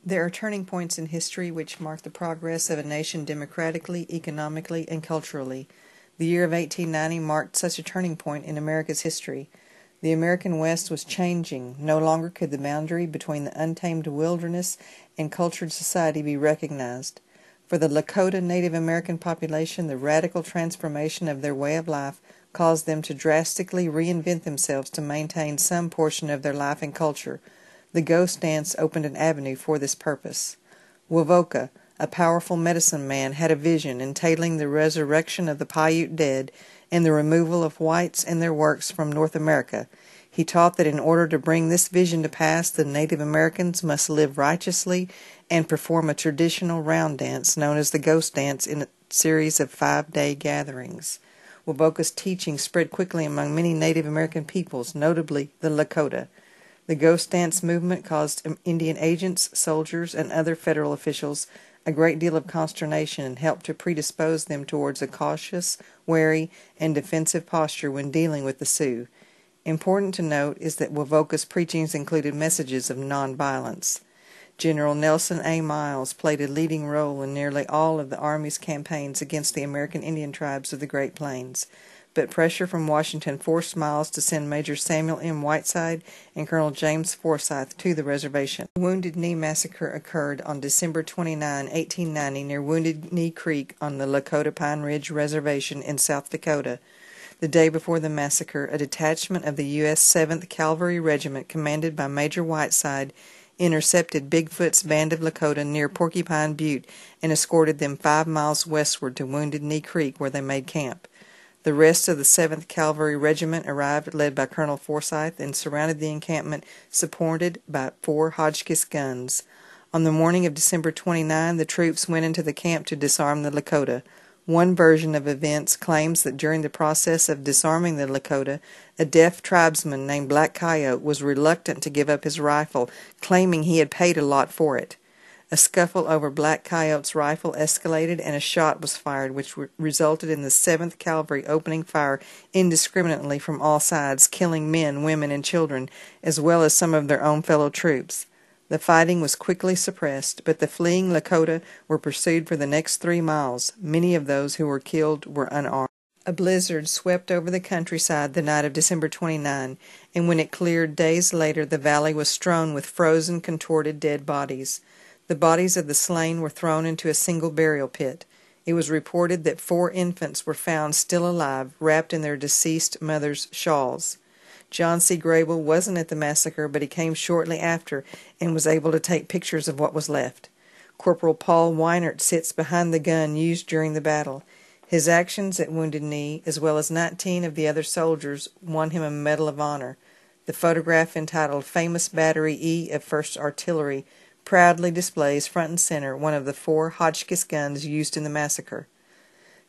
There are turning points in history which mark the progress of a nation democratically, economically, and culturally. The year of 1890 marked such a turning point in America's history. The American West was changing. No longer could the boundary between the untamed wilderness and cultured society be recognized. For the Lakota Native American population, the radical transformation of their way of life caused them to drastically reinvent themselves to maintain some portion of their life and culture. The ghost dance opened an avenue for this purpose. Wovoka, a powerful medicine man, had a vision entailing the resurrection of the Paiute dead and the removal of whites and their works from North America. He taught that in order to bring this vision to pass, the Native Americans must live righteously and perform a traditional round dance known as the ghost dance in a series of 5-day gatherings. Wovoka's teaching spread quickly among many Native American peoples, notably the Lakota. The ghost dance movement caused Indian agents, soldiers, and other federal officials a great deal of consternation and helped to predispose them towards a cautious, wary, and defensive posture when dealing with the Sioux. Important to note is that Wovoka's preachings included messages of nonviolence. General Nelson A. Miles played a leading role in nearly all of the Army's campaigns against the American Indian tribes of the Great Plains, but pressure from Washington forced Miles to send Major Samuel M. Whiteside and Colonel James Forsyth to the reservation. The Wounded Knee Massacre occurred on December 29, 1890, near Wounded Knee Creek on the Lakota Pine Ridge Reservation in South Dakota. The day before the massacre, a detachment of the U.S. 7th Cavalry Regiment, commanded by Major Whiteside, intercepted Bigfoot's band of Lakota near Porcupine Butte and escorted them 5 miles westward to Wounded Knee Creek, where they made camp. The rest of the 7th Cavalry Regiment arrived, led by Colonel Forsyth, and surrounded the encampment, supported by 4 Hotchkiss guns. On the morning of December 29, the troops went into the camp to disarm the Lakota. One version of events claims that during the process of disarming the Lakota, a deaf tribesman named Black Coyote was reluctant to give up his rifle, claiming he had paid a lot for it. A scuffle over Black Coyote's rifle escalated and a shot was fired, which resulted in the 7th Cavalry opening fire indiscriminately from all sides, killing men, women, and children, as well as some of their own fellow troops. The fighting was quickly suppressed, but the fleeing Lakota were pursued for the next 3 miles. Many of those who were killed were unarmed. A blizzard swept over the countryside the night of December 29, and when it cleared days later, the valley was strewn with frozen, contorted dead bodies. The bodies of the slain were thrown into a single burial pit. It was reported that 4 infants were found still alive, wrapped in their deceased mother's shawls. John C. Grable wasn't at the massacre, but he came shortly after and was able to take pictures of what was left. Corporal Paul Weinert sits behind the gun used during the battle. His actions at Wounded Knee, as well as 19 of the other soldiers, won him a Medal of Honor. The photograph, entitled Famous Battery E of 1st Artillery, proudly displays front and center one of the 4 Hotchkiss guns used in the massacre.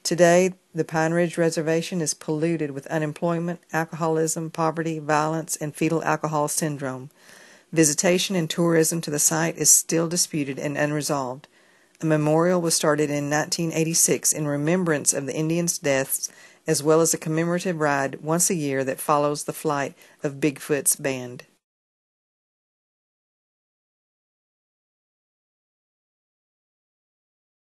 Today, the Pine Ridge Reservation is polluted with unemployment, alcoholism, poverty, violence, and fetal alcohol syndrome. Visitation and tourism to the site is still disputed and unresolved. A memorial was started in 1986 in remembrance of the Indians' deaths, as well as a commemorative ride once a year that follows the flight of Bigfoot's band.